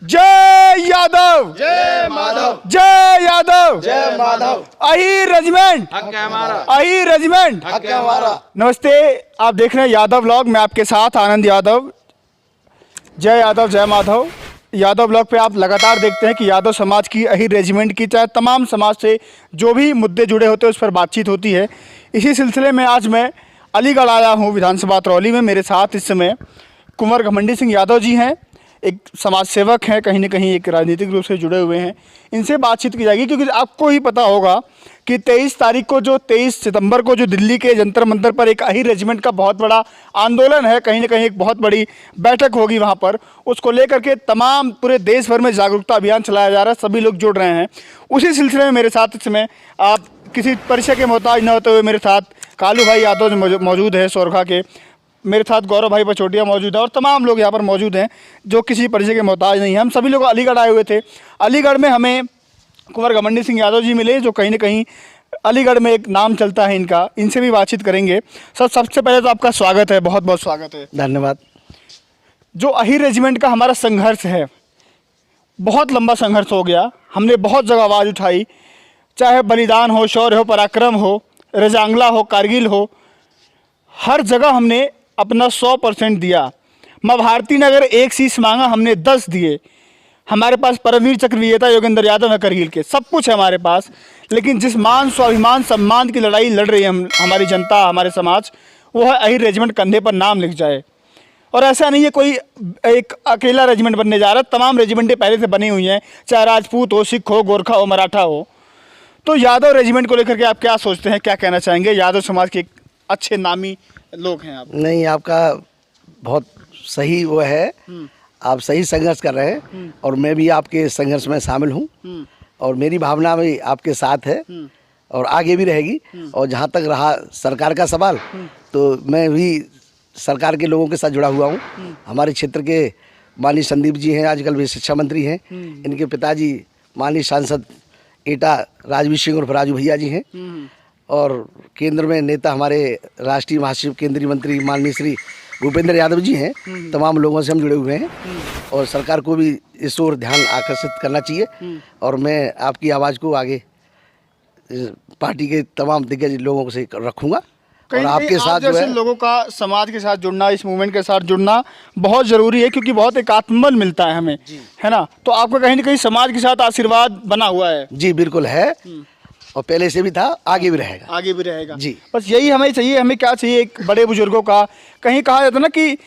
जय यादव, जय माधव, जय यादव, जय माधव। अहीर रेजिमेंट, हक है हमारा, अहीर रेजिमेंट, हक है हमारा। नमस्ते, आप देख रहे हैं यादव व्लॉग। मैं आपके साथ आनंद यादव। जय यादव, जय माधव। यादव ब्लॉग पे आप लगातार देखते हैं कि यादव समाज की, अहीर रेजिमेंट की, चाहे तमाम समाज से जो भी मुद्दे जुड़े होते हैं उस पर बातचीत होती है। इसी सिलसिले में आज मैं अलीगढ़ आया हूँ, विधानसभा तरौली में। मेरे साथ इस समय कुंवर घमंडी सिंह यादव जी हैं, एक समाज सेवक हैं, कहीं ना कहीं एक राजनीतिक रूप से जुड़े हुए हैं। इनसे बातचीत की जाएगी क्योंकि आपको ही पता होगा कि 23 सितंबर को जो दिल्ली के जंतर मंतर पर एक अहीर रेजिमेंट का बहुत बड़ा आंदोलन है, कहीं ना कहीं एक बहुत बड़ी बैठक होगी वहाँ पर। उसको लेकर के तमाम पूरे देश भर में जागरूकता अभियान चलाया जा रहा है, सभी लोग जुड़ रहे हैं। उसी सिलसिले में मेरे साथ इसमें आप किसी परिचय के मोहताज न होते हुए मेरे साथ कालू भाई यादव मौजूद है सोरखा के, मेरे साथ गौरव भाई पचोटिया मौजूद है और तमाम लोग यहाँ पर मौजूद हैं जो किसी परिचय के मोहताज नहीं हैं। हम सभी लोग अलीगढ़ आए हुए थे। अलीगढ़ में हमें कुंवर घमंडी सिंह यादव जी मिले, जो कहीं ना कहीं अलीगढ़ में एक नाम चलता है इनका। इनसे भी बातचीत करेंगे। सर, सबसे पहले तो आपका स्वागत है, बहुत बहुत स्वागत है। धन्यवाद। जो अहीर रेजिमेंट का हमारा संघर्ष है, बहुत लंबा संघर्ष हो गया। हमने बहुत जगह आवाज़ उठाई, चाहे बलिदान हो, शौर्य हो, पराक्रम हो, रजांगला हो, कारगिल हो, हर जगह हमने अपना 100% दिया। माँ भारती ने अगर एक शीश मांगा, हमने 10 दिए। हमारे पास परमवीर चक्र विजेता योगेंद्र यादव है करगिल के, सब कुछ है हमारे पास। लेकिन जिस मान, स्वाभिमान, सम्मान की लड़ाई लड़ रही है हमारी जनता, हमारे समाज, वो है अहीर रेजिमेंट कंधे पर नाम लिख जाए। और ऐसा नहीं है कोई एक अकेला रेजिमेंट बनने जा रहा है, तमाम रेजिमेंटें पहले से बनी हुई हैं, चाहे राजपूत हो, सिख हो, गोरखा हो, मराठा हो। तो यादव रेजिमेंट को लेकर के आप क्या सोचते हैं, क्या कहना चाहेंगे? यादव समाज के एक अच्छे नामी लोग हैं आप। नहीं, आपका बहुत सही वो है, आप सही संघर्ष कर रहे हैं और मैं भी आपके संघर्ष में शामिल हूँ और मेरी भावना भी आपके साथ है और आगे भी रहेगी। और जहाँ तक रहा सरकार का सवाल, तो मैं भी सरकार के लोगों के साथ जुड़ा हुआ हूँ। हमारे क्षेत्र के माननीय संदीप जी हैं, आजकल वे शिक्षा मंत्री हैं। इनके पिताजी माननीय सांसद एटा राजवीर सिंह और राजू भैया जी हैं और केंद्र में नेता हमारे राष्ट्रीय महासचिव केंद्रीय मंत्री माननीय श्री भूपेंद्र यादव जी हैं। तमाम लोगों से हम जुड़े हुए हैं और सरकार को भी इस ओर ध्यान आकर्षित करना चाहिए और मैं आपकी आवाज़ को आगे पार्टी के तमाम दिग्गज लोगों से रखूँगा। और आपके साथ जो है लोगों का समाज के साथ जुड़ना, इस मूवमेंट के साथ जुड़ना बहुत ज़रूरी है क्योंकि बहुत एक आत्मबल मिलता है हमें, है ना? तो आपका कहीं ना कहीं समाज के साथ आशीर्वाद बना हुआ है। जी बिल्कुल है और पहले से भी था, आगे भी रहेगा। आगे भी रहेगा जी। बस यही हमें चाहिए। हमें क्या चाहिए? एक बड़े बुजुर्गों का, कहीं कहा जाता है ना कि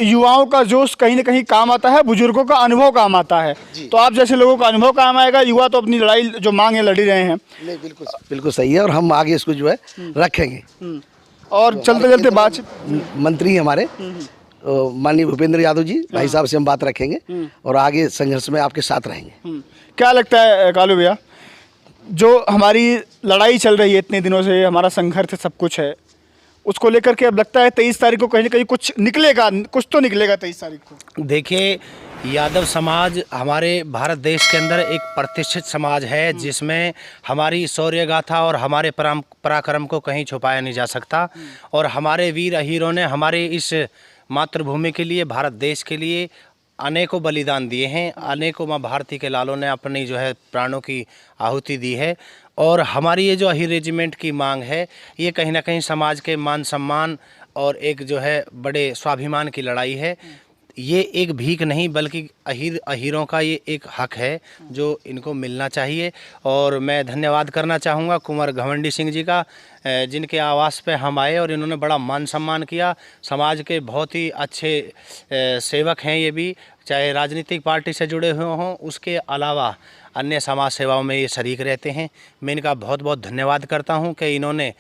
युवाओं का जोश कहीं ना कहीं काम आता है, बुजुर्गों का अनुभव काम आता है। तो आप जैसे लोगों का अनुभव काम आएगा। युवा तो अपनी लड़ाई जो मांग है लड़ी रहे हैं। नहीं, बिल्कुल बिल्कुल सही है और हम आगे इसको जो है रखेंगे। और चलते चलते बातचीत, मंत्री हमारे माननीय भूपेंद्र यादव जी भाई साहब से हम बात रखेंगे और आगे संघर्ष में आपके साथ रहेंगे। क्या लगता है कालू भैया, जो हमारी लड़ाई चल रही है इतने दिनों से, हमारा संघर्ष सब कुछ है, उसको लेकर के अब लगता है 23 तारीख को कहीं ना कहीं कुछ निकलेगा, कुछ तो निकलेगा 23 तारीख को? देखिए, यादव समाज हमारे भारत देश के अंदर एक प्रतिष्ठित समाज है जिसमें हमारी शौर्य गाथा और हमारे पराक्रम को कहीं छुपाया नहीं जा सकता। और हमारे वीर अहीरों ने हमारे इस मातृभूमि के लिए, भारत देश के लिए अनेकों बलिदान दिए हैं। अनेकों माँ भारती के लालों ने अपनी जो है प्राणों की आहुति दी है। और हमारी ये जो अहीर रेजिमेंट की मांग है, ये कहीं ना कहीं समाज के मान सम्मान और एक जो है बड़े स्वाभिमान की लड़ाई है। ये एक भीख नहीं बल्कि अहीरों का ये एक हक है जो इनको मिलना चाहिए। और मैं धन्यवाद करना चाहूँगा कुंवर घमंडी सिंह जी का, जिनके आवास पे हम आए और इन्होंने बड़ा मान सम्मान किया। समाज के बहुत ही अच्छे सेवक हैं ये भी, चाहे राजनीतिक पार्टी से जुड़े हुए हों, उसके अलावा अन्य समाज सेवाओं में ये शरीक रहते हैं। मैं इनका बहुत बहुत धन्यवाद करता हूँ कि इन्होंने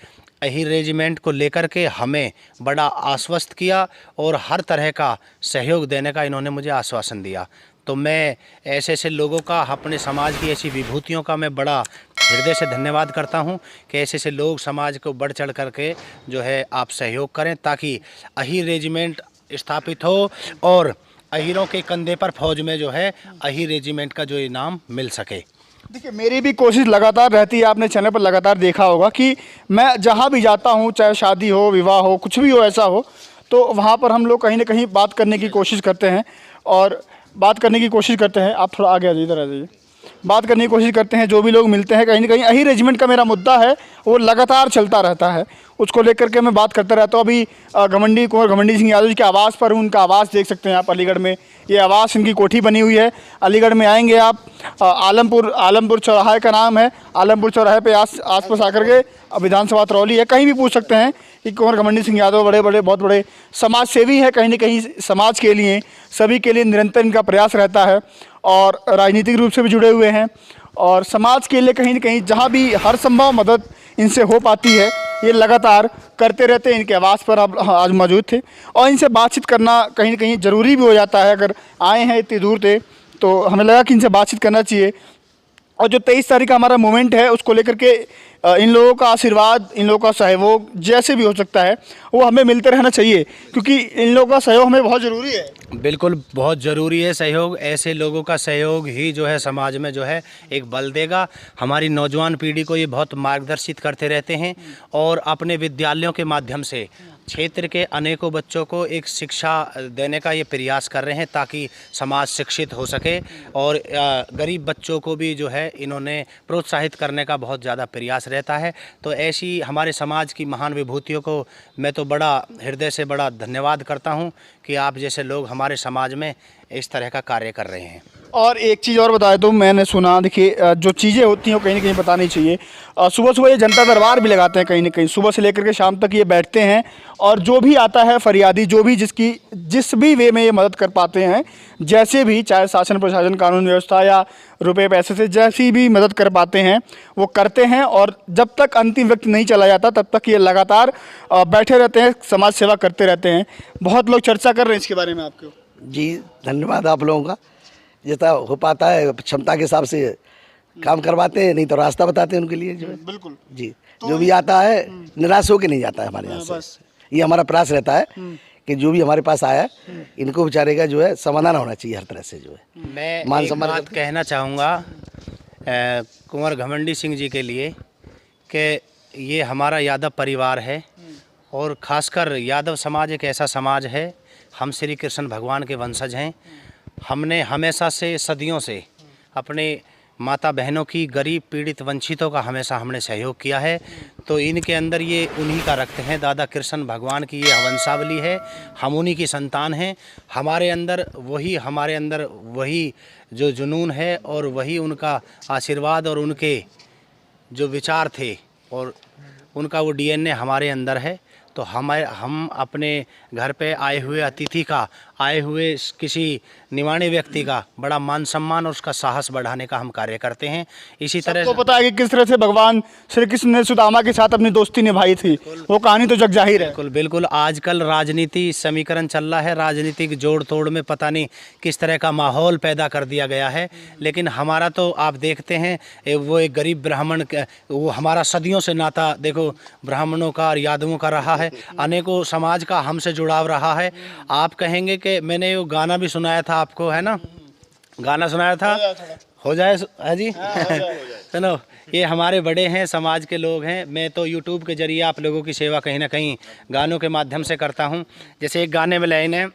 अहीर रेजिमेंट को लेकर के हमें बड़ा आश्वस्त किया और हर तरह का सहयोग देने का इन्होंने मुझे आश्वासन दिया। तो मैं ऐसे ऐसे लोगों का, अपने समाज की ऐसी विभूतियों का मैं बड़ा हृदय से धन्यवाद करता हूं कि ऐसे ऐसे लोग समाज को बढ़ चढ़ करके जो है आप सहयोग करें ताकि अहीर रेजिमेंट स्थापित हो और अहीरों के कंधे पर फौज में जो है अहीर रेजिमेंट का जो इनाम मिल सके। देखिए, मेरी भी कोशिश लगातार रहती है, आपने चैनल पर लगातार देखा होगा कि मैं जहाँ भी जाता हूँ, चाहे शादी हो, विवाह हो, कुछ भी हो, ऐसा हो, तो वहाँ पर हम लोग कहीं ना कहीं बात करने की कोशिश करते हैं। और बात करने की कोशिश करते हैं। आप थोड़ा आगे आ जाइए, इधर आ जाइए। बात करने की कोशिश करते हैं, जो भी लोग मिलते हैं कहीं ना कहीं यही रेजिमेंट का मेरा मुद्दा है, वो लगातार चलता रहता है, उसको लेकर के मैं बात करता रहता हूँ। अभी घमंडी कुंवर घमंडी सिंह यादव जी के आवास पर हूँ, उनका आवास देख सकते हैं आप अलीगढ़ में। ये आवास, इनकी कोठी बनी हुई है। अलीगढ़ में आएंगे आप, आलमपुर चौराहे का नाम है। आलमपुर चौराहे पे आस पास आकर के विधानसभा तरौली है, कहीं भी पूछ सकते हैं कि कुंवर घमंडी सिंह यादव बहुत बड़े समाज सेवी है। कहीं ना कहीं समाज के लिए, सभी के लिए निरंतर इनका प्रयास रहता है और राजनीतिक रूप से भी जुड़े हुए हैं और समाज के लिए कहीं ना कहीं जहाँ भी हर संभव मदद इनसे हो पाती है ये लगातार करते रहते हैं। इनके आवास पर आप आज मौजूद थे और इनसे बातचीत करना कहीं ना कहीं ज़रूरी भी हो जाता है। अगर आए हैं इतनी दूर से तो हमें लगा कि इनसे बातचीत करना चाहिए। और जो 23 तारीख का हमारा मूवमेंट है उसको लेकर के इन लोगों का आशीर्वाद, इन लोगों का सहयोग जैसे भी हो सकता है वो हमें मिलते रहना चाहिए, क्योंकि इन लोगों का सहयोग हमें बहुत ज़रूरी है। बिल्कुल बहुत ज़रूरी है सहयोग। ऐसे लोगों का सहयोग ही जो है समाज में जो है एक बल देगा। हमारी नौजवान पीढ़ी को ये बहुत मार्गदर्शित करते रहते हैं और अपने विद्यालयों के माध्यम से क्षेत्र के अनेकों बच्चों को एक शिक्षा देने का ये प्रयास कर रहे हैं ताकि समाज शिक्षित हो सके और गरीब बच्चों को भी जो है इन्होंने प्रोत्साहित करने का बहुत ज़्यादा प्रयास रहता है। तो ऐसी हमारे समाज की महान विभूतियों को मैं तो बड़ा हृदय से बड़ा धन्यवाद करता हूँ कि आप जैसे लोग हमारे समाज में इस तरह का कार्य कर रहे हैं। और एक चीज़ और बता दूँ, मैंने सुना, देखिए जो चीज़ें होती हैं वो कहीं ना कहीं बतानी चाहिए। सुबह सुबह ये जनता दरबार भी लगाते हैं, कहीं ना कहीं सुबह से लेकर के शाम तक ये बैठते हैं और जो भी आता है फरियादी, जो भी जिस भी वे में ये मदद कर पाते हैं, जैसे भी, चाहे शासन प्रशासन कानून व्यवस्था या रुपए पैसे से जैसी भी मदद कर पाते हैं वो करते हैं। और जब तक अंतिम व्यक्ति नहीं चला जाता तब तक ये लगातार बैठे रहते हैं, समाज सेवा करते रहते हैं। बहुत लोग चर्चा कर रहे हैं इसके बारे में आपको। जी धन्यवाद आप लोगों का। जितना हो पाता है क्षमता के हिसाब से काम करवाते हैं, नहीं तो रास्ता बताते हैं उनके लिए जो है। बिल्कुल जी, जो भी आता है निराश होकर नहीं जाता है हमारे यहाँ से। ये हमारा प्रयास रहता है कि जो भी हमारे पास आया इनको बेचारे का जो है समाधान होना चाहिए हर तरह से जो है। मैं एक बात कहना चाहूँगा कुंवर घमंडी सिंह जी के लिए कि ये हमारा यादव परिवार है और ख़ासकर यादव समाज एक ऐसा समाज है, हम श्री कृष्ण भगवान के वंशज हैं। हमने हमेशा से, सदियों से अपने माता बहनों की, गरीब पीड़ित वंचितों का हमेशा हमने सहयोग किया है। तो इनके अंदर ये उन्हीं का रक्त है, दादा कृष्ण भगवान की ये वंशावली है, हम उन्हीं की संतान हैं। हमारे अंदर वही जो जुनून है और वही उनका आशीर्वाद और उनके जो विचार थे और उनका वो DNA हमारे अंदर है। तो हम अपने घर पे आए हुए अतिथि का, आए हुए किसी निवाणे व्यक्ति का बड़ा मान सम्मान और उसका साहस बढ़ाने का हम कार्य करते हैं। इसी तरह सबको पता है कि किस तरह से भगवान श्री कृष्ण ने सुदामा के साथ अपनी दोस्ती निभाई थी, वो कहानी तो जग जाहिर है। बिल्कुल आजकल राजनीति समीकरण चल रहा है, राजनीतिक जोड़ तोड़ में पता नहीं किस तरह का माहौल पैदा कर दिया गया है। लेकिन हमारा तो आप देखते हैं वो एक गरीब ब्राह्मण, वो हमारा सदियों से नाता देखो ब्राह्मणों का और यादवों का रहा है, अनेकों समाज का हमसे जुड़ाव रहा है। आप कहेंगे कि मैंने वो गाना भी सुनाया था आपको, है ना, गाना सुनाया था, हो जाए है जी सुनो, ये हमारे बड़े हैं, समाज के लोग हैं। मैं तो यूट्यूब के जरिए आप लोगों की सेवा कहीं ना कहीं गानों के माध्यम से करता हूँ। जैसे एक गाने में लाइन है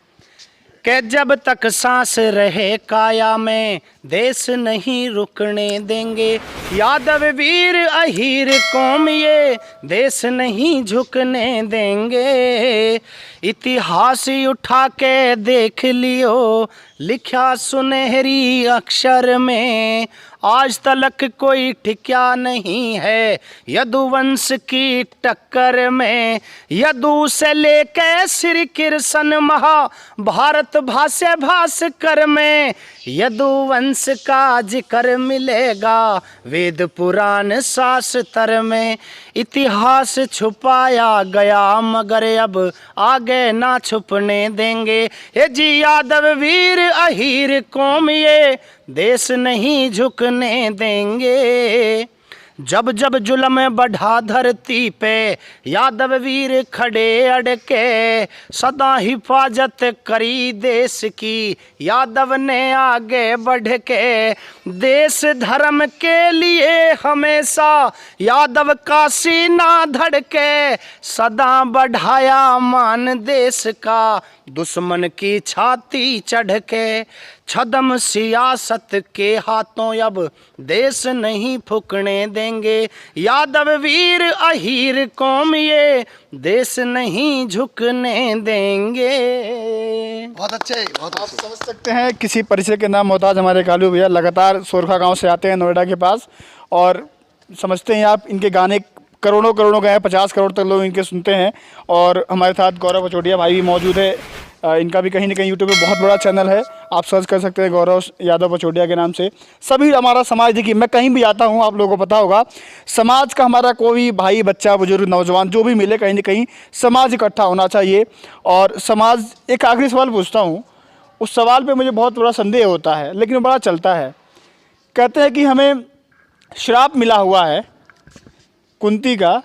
कि जब तक सांस रहे काया में देश नहीं रुकने देंगे, यादव वीर अहीर कौम ये देश नहीं झुकने देंगे। इतिहास उठा के देख लियो लिखा सुनहरी अक्षर में, आज तलक कोई ठिक्या नहीं है यदुवंश की टक्कर में। यदु से लेके श्री कृष्ण महाभारत भाष्य भास्कर में, यदुवंश का जिक्र मिलेगा वेद पुराण शास्त्र में। इतिहास छुपाया गया मगर अब आगे ना छुपने देंगे, ये जी यादव वीर अहीर कौम ये देश नहीं झुकने देंगे। जब जब जुल्म बढ़ा धरती पे यादव वीर खड़े अड़के, सदा हिफाजत करी देश की यादव ने आगे बढ़ के। देश धर्म के लिए हमेशा यादव का सीना धड़के, सदा बढ़ाया मान देश का दुश्मन की छाती चढ़ के। छदम सियासत के हाथों अब देश नहीं फूकने देंगे। यादव वीर अहीर कौम ये देश नहीं झुकने देंगे। बहुत अच्छे, बहुत आप समझ सकते हैं किसी परिचय के नाम मोहताज हमारे कालू भैया लगातार सोरखा गांव से आते हैं नोएडा के पास, और समझते हैं आप इनके गाने करोड़ों करोड़ों गए, 50 करोड़ तक लोग इनके सुनते हैं। और हमारे साथ गौरव पचौड़िया भाई भी मौजूद है। इनका भी कहीं ना कहीं यूट्यूब पे बहुत बड़ा चैनल है, आप सर्च कर सकते हैं गौरव यादव पचौड़िया के नाम से। सभी हमारा समाज, देखिए मैं कहीं भी आता हूँ, आप लोगों को पता होगा, समाज का हमारा कोई भाई बच्चा बुजुर्ग नौजवान जो भी मिले, कहीं ना कहीं समाज इकट्ठा होना चाहिए। और समाज, एक आखिरी सवाल पूछता हूँ, उस सवाल पर मुझे बहुत बड़ा संदेह होता है लेकिन बड़ा चलता है। कहते हैं कि हमें श्राप मिला हुआ है कुंती का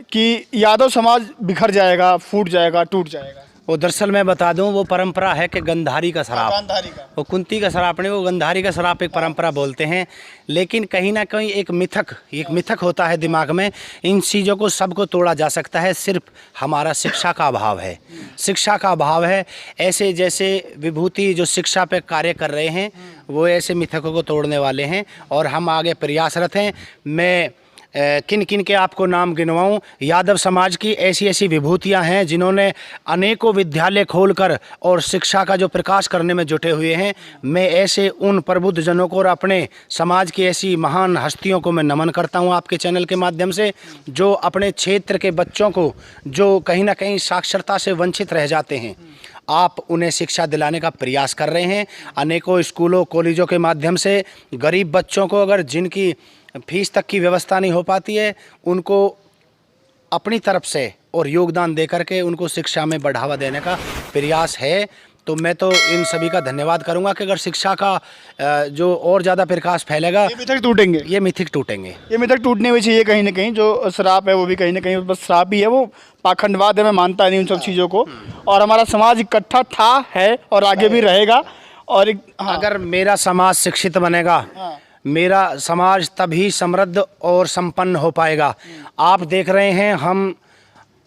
कि यादव समाज बिखर जाएगा, फूट जाएगा, टूट जाएगा। वो दरअसल मैं बता दूं, वो परंपरा है कि गंधारी का शराब, गांधारी का। वो कुंती का शराब नहीं, वो गंधारी का शराब एक परंपरा बोलते हैं। लेकिन कहीं ना कहीं एक मिथक होता है दिमाग में। इन चीज़ों को सबको तोड़ा जा सकता है, सिर्फ हमारा शिक्षा का अभाव है, शिक्षा का अभाव है। ऐसे जैसे विभूति जो शिक्षा पे कार्य कर रहे हैं, वो ऐसे मिथकों को तोड़ने वाले हैं और हम आगे प्रयासरत हैं। मैं किन किन के आपको नाम गिनवाऊं। यादव समाज की ऐसी ऐसी विभूतियां हैं जिन्होंने अनेकों विद्यालय खोलकर और शिक्षा का जो प्रकाश करने में जुटे हुए हैं। मैं ऐसे उन प्रबुद्ध जनों को और अपने समाज की ऐसी महान हस्तियों को मैं नमन करता हूं आपके चैनल के माध्यम से, जो अपने क्षेत्र के बच्चों को जो कहीं ना कहीं साक्षरता से वंचित रह जाते हैं, आप उन्हें शिक्षा दिलाने का प्रयास कर रहे हैं। अनेकों स्कूलों कॉलेजों के माध्यम से गरीब बच्चों को, अगर जिनकी फीस तक की व्यवस्था नहीं हो पाती है, उनको अपनी तरफ से और योगदान दे करके उनको शिक्षा में बढ़ावा देने का प्रयास है। तो मैं तो इन सभी का धन्यवाद करूंगा कि अगर शिक्षा का जो और ज़्यादा प्रकाश फैलेगा, ये मिथक टूटेंगे, ये मिथक टूटेंगे। ये मिथक टूटने भी चाहिए। कहीं ना कहीं जो श्राप है वो भी कहीं ना कहीं बस श्राप ही है, वो पाखंडवाद है। मैं मानता नहीं उन सब चीज़ों को। और हमारा समाज इकट्ठा था, है और आगे भी रहेगा। और अगर मेरा समाज शिक्षित बनेगा, मेरा समाज तभी समृद्ध और संपन्न हो पाएगा। आप देख रहे हैं हम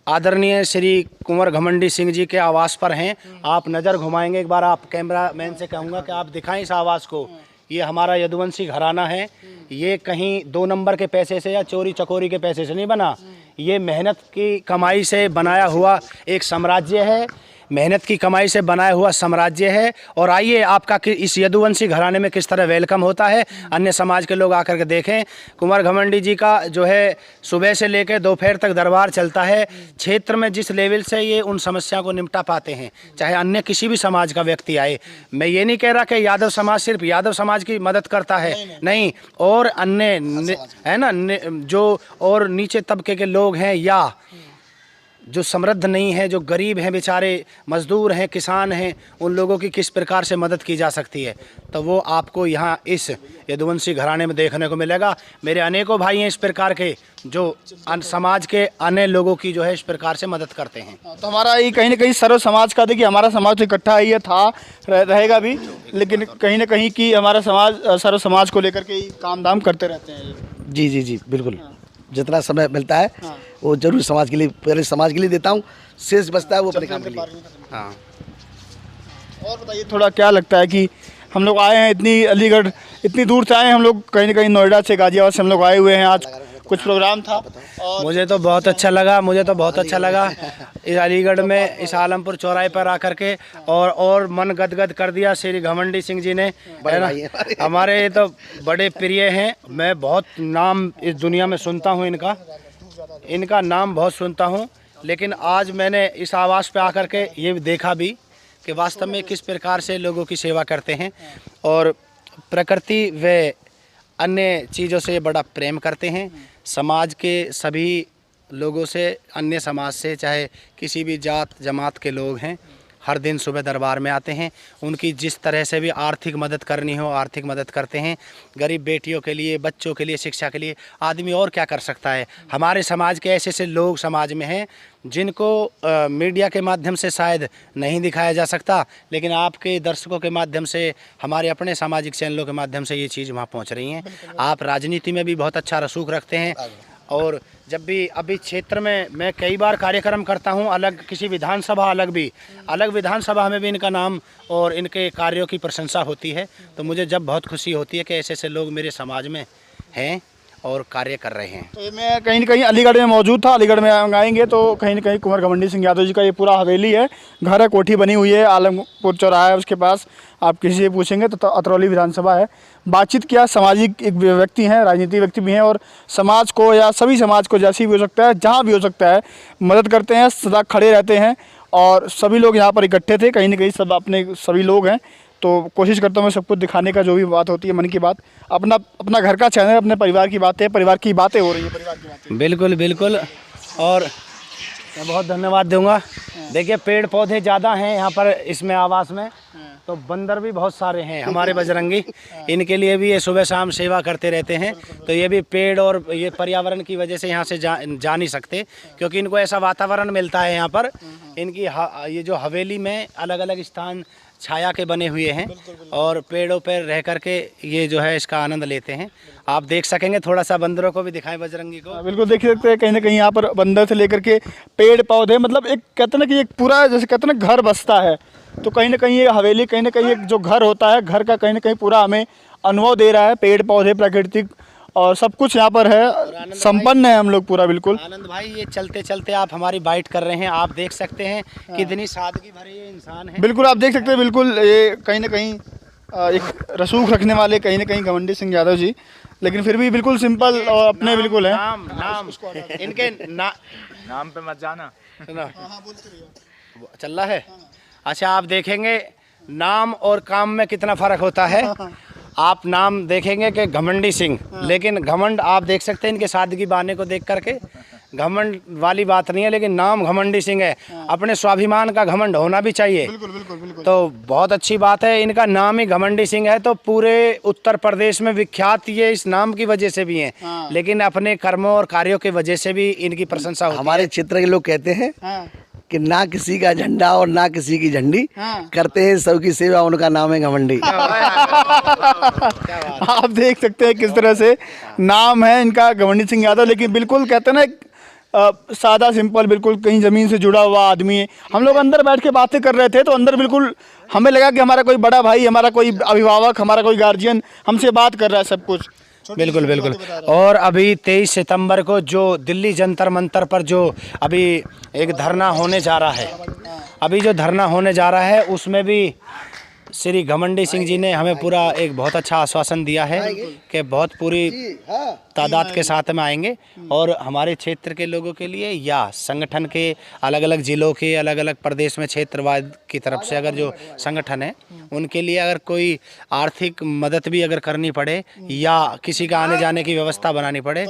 आदरणीय श्री कुंवर घमंडी सिंह जी के आवास पर हैं। आप नज़र घुमाएंगे एक बार, आप कैमरा मैन से कहूँगा कि आप दिखाएं इस आवास को। ये हमारा यदुवंशी घराना है। ये कहीं 2 नंबर के पैसे से या चोरी चकोरी के पैसे से नहीं बना, ये मेहनत की कमाई से बनाया हुआ एक साम्राज्य है, मेहनत की कमाई से बनाया हुआ साम्राज्य है। और आइए आपका इस यदुवंशी घराने में किस तरह वेलकम होता है, अन्य समाज के लोग आकर के देखें। कुंवर घमंडी जी का जो है सुबह से लेकर दोपहर तक दरबार चलता है। क्षेत्र में जिस लेवल से ये उन समस्याओं को निपटा पाते हैं, चाहे अन्य किसी भी समाज का व्यक्ति आए। मैं ये नहीं कह रहा कि यादव समाज सिर्फ यादव समाज की मदद करता है, नहीं, और अन्य है ना, जो और नीचे तबके के लोग हैं या जो समृद्ध नहीं है, जो गरीब हैं, बेचारे मजदूर हैं, किसान हैं, उन लोगों की किस प्रकार से मदद की जा सकती है, तो वो आपको यहाँ इस यदुवंशी घराने में देखने को मिलेगा। मेरे अनेकों भाई हैं इस प्रकार के जो समाज के अन्य लोगों की जो है इस प्रकार से मदद करते हैं। तो हमारा ये कहीं ना कहीं सर्व समाज का, देखिए हमारा समाज तो इकट्ठा ही है, था, रहेगा भी, लेकिन कहीं ना कहीं कि हमारा समाज सर्व समाज को लेकर के ही काम धाम करते रहते हैं। जी जी जी बिल्कुल। जितना समय मिलता है वो जरूर समाज के लिए, पहले समाज के लिए देता हूँ, शेष बचता है वो अपने काम के लिए। हाँ, और बताइए थोड़ा, क्या लगता है कि हम लोग आए हैं इतनी अलीगढ़, इतनी दूर से आए हैं हम लोग, कहीं ना कहीं नोएडा से, गाजियाबाद से हम लोग आए हुए हैं। आज कुछ प्रोग्राम था और मुझे तो बहुत अच्छा लगा, इस अलीगढ़ में इस आलमपुर चौराहे पर आकर के, और मन गदगद कर दिया श्री घमंडी सिंह जी ने, है ना। हमारे ये तो बड़े प्रिय हैं, मैं बहुत नाम इस दुनिया में सुनता हूँ इनका नाम बहुत सुनता हूँ। लेकिन आज मैंने इस आवास पे आकर के ये देखा भी कि वास्तव में किस प्रकार से लोगों की सेवा करते हैं और प्रकृति व अन्य चीज़ों से बड़ा प्रेम करते हैं। समाज के सभी लोगों से, अन्य समाज से, चाहे किसी भी जात जमात के लोग हैं, हर दिन सुबह दरबार में आते हैं। उनकी जिस तरह से भी आर्थिक मदद करनी हो आर्थिक मदद करते हैं। गरीब बेटियों के लिए, बच्चों के लिए, शिक्षा के लिए आदमी और क्या कर सकता है। हमारे समाज के ऐसे ऐसे लोग समाज में हैं जिनको मीडिया के माध्यम से शायद नहीं दिखाया जा सकता, लेकिन आपके दर्शकों के माध्यम से, हमारे अपने सामाजिक चैनलों के माध्यम से ये चीज़ वहाँ पहुँच रही हैं। आप राजनीति में भी बहुत अच्छा रसूख रखते हैं और जब भी अभी क्षेत्र में मैं कई बार कार्यक्रम करता हूं, अलग किसी विधानसभा अलग विधानसभा में भी इनका नाम और इनके कार्यों की प्रशंसा होती है। तो मुझे जब बहुत खुशी होती है कि ऐसे ऐसे लोग मेरे समाज में हैं और कार्य कर रहे हैं। तो मैं कहीं न कहीं अलीगढ़ में मौजूद था। अलीगढ़ में आएंगे तो कहीं न कहीं कुंवर घमंडी सिंह यादव जी का ये पूरा हवेली है, घर है, कोठी बनी हुई है, आलमपुर चौराहा है उसके पास। आप किसी से पूछेंगे तो अतरौली विधानसभा है। बातचीत किया, सामाजिक एक व्यक्ति हैं, राजनीतिक व्यक्ति भी हैं और समाज को या सभी समाज को जैसी भी हो सकता है, जहाँ भी हो सकता है, मदद करते हैं, सदा खड़े रहते हैं। और सभी लोग यहाँ पर इकट्ठे थे, कहीं न कहीं सब अपने सभी लोग हैं। तो कोशिश करता हूँ मैं सब कुछ दिखाने का, जो भी बात होती है मन की बात, अपना घर का चैनल, अपने परिवार की बातें हो रही है, परिवार की बातें। बिल्कुल बिल्कुल। और मैं बहुत धन्यवाद दूंगा। देखिए पेड़ पौधे ज़्यादा हैं यहाँ पर इसमें आवास में, तो बंदर भी बहुत सारे हैं हमारे बजरंगी, इनके लिए भी ये सुबह शाम सेवा करते रहते हैं। तो ये भी पेड़ और ये पर्यावरण की वजह से यहाँ से जा नहीं सकते, क्योंकि इनको ऐसा वातावरण मिलता है यहाँ पर। इनकी ये जो हवेली में अलग अलग स्थान छाया के बने हुए हैं और पेड़ों पर रह करके ये जो है इसका आनंद लेते हैं। आप देख सकेंगे, थोड़ा सा बंदरों को भी दिखाएं बजरंगी को। बिल्कुल देख सकते हैं, कहीं ना कहीं यहाँ पर बंदर से लेकर के पेड़ पौधे, मतलब एक कहते हैं ना कि एक पूरा जैसे कहते हैं ना घर बसता है, तो कहीं ना कहीं ये हवेली कहीं ना कहीं एक जो घर होता है, घर का कहीं ना कहीं पूरा हमें अनुभव दे रहा है। पेड़ पौधे, प्राकृतिक और सब कुछ यहाँ पर है, संपन्न है हम लोग पूरा। बिल्कुल आनंद भाई, ये चलते चलते आप हमारी बाइट कर रहे हैं, आप देख सकते हैं कितनी सादगी भरे ये इंसान है। बिल्कुल आप देख सकते हैं, बिल्कुल ये कहीं ना कहीं एक रसूख रखने वाले कहीं ना कहीं घमंडी सिंह यादव जी, लेकिन फिर भी बिल्कुल सिंपल और अपने बिल्कुल है। नाम इनके नाम पे मत जाना। चल रहा है। अच्छा, आप देखेंगे नाम और काम में कितना फर्क होता है। आप नाम देखेंगे कि घमंडी सिंह, लेकिन घमंड आप देख सकते हैं इनके सादगी बाने को देख करके, घमंड वाली बात नहीं है, लेकिन नाम घमंडी सिंह है। अपने स्वाभिमान का घमंड होना भी चाहिए। बिल्कुल बिल्कुल बिल्कुल। तो बहुत अच्छी बात है, इनका नाम ही घमंडी सिंह है, तो पूरे उत्तर प्रदेश में विख्यात ये इस नाम की वजह से भी हैं, लेकिन अपने कर्मों और कार्यों की वजह से भी इनकी प्रशंसा होती है। हमारे क्षेत्र के लोग कहते हैं कि ना किसी का झंडा और ना किसी की झंडी, करते हैं सबकी सेवा, उनका नाम है घमंडी। आप देख सकते हैं किस तरह से नाम है इनका घमंडी सिंह यादव, लेकिन बिल्कुल कहते हैं ना एक सादा सिंपल, बिल्कुल कहीं ज़मीन से जुड़ा हुआ आदमी है। हम लोग अंदर बैठ के बातें कर रहे थे तो अंदर बिल्कुल हमें लगा कि हमारा कोई बड़ा भाई, हमारा कोई अभिभावक, हमारा कोई गार्जियन हमसे बात कर रहा है सब कुछ। बिल्कुल बिल्कुल। और अभी 23 सितंबर को जो दिल्ली जंतर मंतर पर जो अभी एक धरना होने जा रहा है, उसमें भी श्री घमंडी सिंह जी ने हमें पूरा एक बहुत अच्छा आश्वासन दिया है कि बहुत पूरी तादाद के साथ में आएंगे और हमारे क्षेत्र के लोगों के लिए या संगठन के अलग अलग ज़िलों के, अलग अलग प्रदेश में क्षेत्रवाद की तरफ से अगर जो संगठन है उनके लिए अगर कोई आर्थिक मदद भी अगर करनी पड़े या किसी का आने जाने की व्यवस्था बनानी पड़े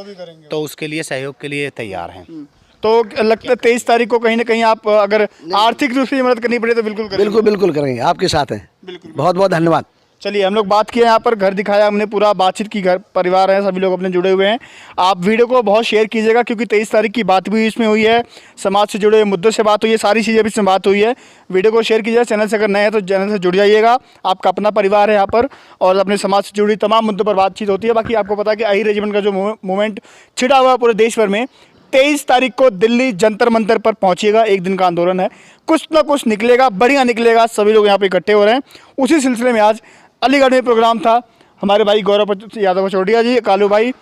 तो उसके लिए सहयोग के लिए तैयार हैं। तो लगता है 23 तारीख को कहीं ना कहीं आप अगर आर्थिक रूप से मदद करनी पड़े तो बिल्कुल करेंगे। बिल्कुल करेंगे, आपके साथ हैं। बहुत बहुत धन्यवाद। चलिए, हम लोग बात किए, यहाँ पर घर दिखाया हमने, पूरा बातचीत की, घर परिवार है, सभी लोग अपने जुड़े हुए हैं। आप वीडियो को बहुत शेयर कीजिएगा क्योंकि 23 तारीख की बात भी इसमें हुई है, समाज से जुड़े हुए मुद्दों से बात हुई है, सारी चीज़ें भी इसमें बात हुई है। वीडियो को शेयर कीजिएगा, चैनल से अगर नए हैं तो चैनल से जुड़ जाइएगा। आपका अपना परिवार है यहाँ पर और अपने समाज से जुड़ी तमाम मुद्दों पर बातचीत होती है। बाकी आपको पता है कि अहिर रेजिमेंट का जो मूवमेंट छिड़ा हुआ है पूरे देश भर में, 23 तारीख को दिल्ली जंतर मंतर पर पहुंचिएगा। एक दिन का आंदोलन है, कुछ ना कुछ निकलेगा, बढ़िया निकलेगा। सभी लोग यहाँ पे इकट्ठे हो रहे हैं। उसी सिलसिले में आज अलीगढ़ में प्रोग्राम था। हमारे भाई गौरव यादव पचौटिया जी, कालू भाई,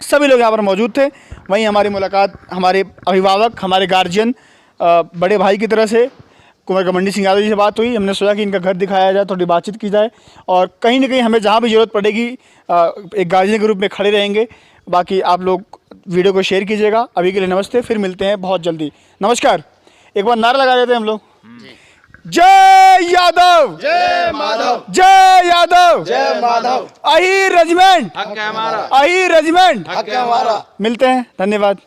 सभी लोग यहाँ पर मौजूद थे। वहीं हमारी मुलाकात हमारे अभिभावक, हमारे गार्जियन, बड़े भाई की तरह से कुंवर घमंडी सिंह यादव जी से बात हुई। हमने सोचा कि इनका घर दिखाया जाए, थोड़ी बातचीत की जाए और कहीं ना कहीं हमें जहाँ भी ज़रूरत पड़ेगी एक गार्जियन के रूप में खड़े रहेंगे। बाकी आप लोग वीडियो को शेयर कीजिएगा। अभी के लिए नमस्ते, फिर मिलते हैं बहुत जल्दी। नमस्कार। एक बार नारा लगा देते हैं हम लोग, जय यादव, जय माधव, जय यादव, जय माधव। अहिर रेजिमेंट, हक है हमारा, अहिर रेजिमेंट, हक है हमारा। मिलते हैं, धन्यवाद।